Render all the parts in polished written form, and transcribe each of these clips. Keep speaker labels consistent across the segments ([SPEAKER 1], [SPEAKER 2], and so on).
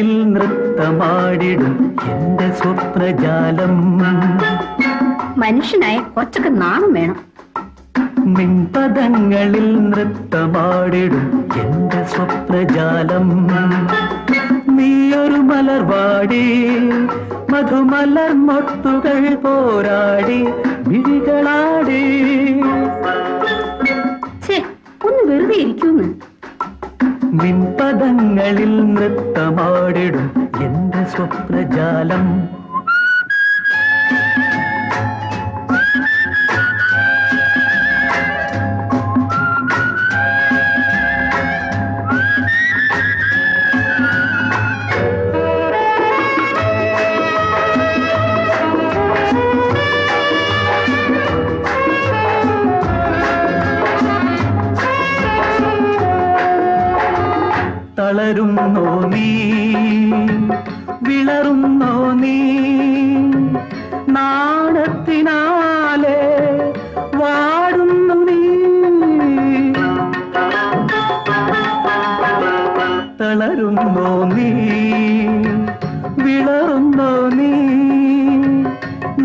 [SPEAKER 1] നിൻപദങ്ങളിൽ നൃത്തമാടിടും എന്റെ സ്വപ്നജാലം.
[SPEAKER 2] മനുഷ്യനായ കുറച്ചൊക്കെ നാണം വേണം.
[SPEAKER 1] നിൻപദങ്ങളിൽ നൃത്തമാടിടും എന്റെ സ്വപ്നജാലം. നീയൊരു മലർവാടി മധുമലർ മൊട്ടുകൾ പോരാടി വിഴികളാടി.
[SPEAKER 2] ഒന്ന് വെറുതെ ഇരിക്കൂന്ന്.
[SPEAKER 1] നിൻപദങ്ങളിൽ നൃത്തമാടിടും എന്റെ സ്വപ്നജാലം. തളരുന്നോ നീ, വിളറുന്നോ നീ, നാണത്തിനാലെ വാടുന്നു നീ. തളരുന്നോ നീ, വിളറുന്നോ നീ,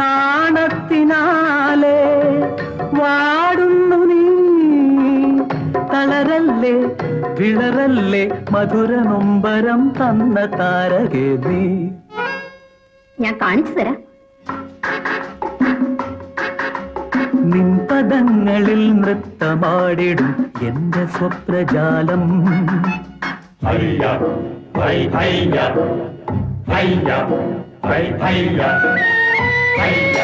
[SPEAKER 1] നാണത്തിനാലെ വാടുന്നു നീ. തളരല്ലേ വിളറല്ലേ മധുര നൊമ്പരം തന്ന താരകേ നീ.
[SPEAKER 2] ഞാൻ കാണിച്ചു തരാം.
[SPEAKER 1] നിൻപദങ്ങളിൽ നൃത്തമാടിടും എന്റെ സ്വപ്നജാലം.
[SPEAKER 3] ഹയ്യ ഹൈ ഹയ്യ ഹയ്യ ഹൈ ഹയ്യ ഹയ്യ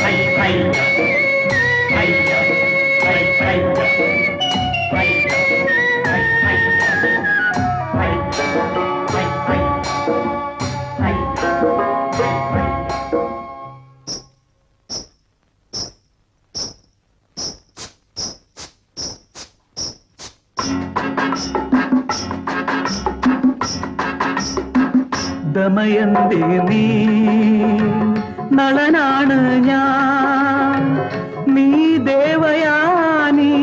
[SPEAKER 3] ഹൈ ഹയ്യ ഹയ്യ ഹൈ ഹയ്യ.
[SPEAKER 1] ദമയന്തി നീ, നളനാണ് ഞാൻ, നീ ദേവയാനി,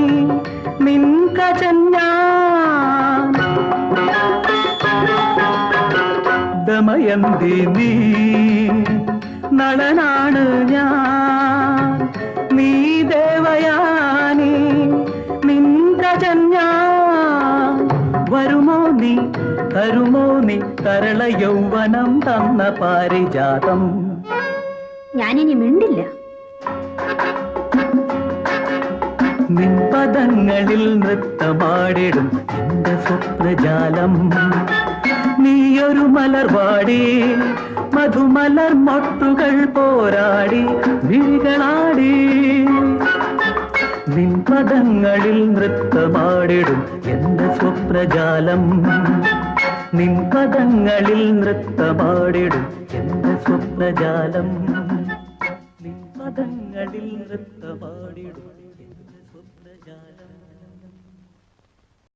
[SPEAKER 1] നിൻ കജൻ ഞാൻ. ദമയന്തി നീ, നളനാണ് ഞാൻ, നീ ദേവയാനി, നിൻ കജൻ ഞാൻ. വരുമോ നീ, തരുമോ നീ തരള യൗവനം തന്ന പാരിജാതം.
[SPEAKER 2] ഞാനിനി മിണ്ടില്ല.
[SPEAKER 1] നിൻപദങ്ങളിൽ നൃത്തമാടിടും എന്റെ സ്വപ്നജാലം. നീയൊരു മലർവാടി മധുമലർ മൊട്ടുകൾ പോരാടി വിഴികളാടി. നിൻപദങ്ങളിൽ നൃത്തമാടിടും എന്റെ സ്വപ്നജാലം. നിൻപദങ്ങളിൽ നൃത്തമാടിടും എന്റെ സ്വപ്നജാലം.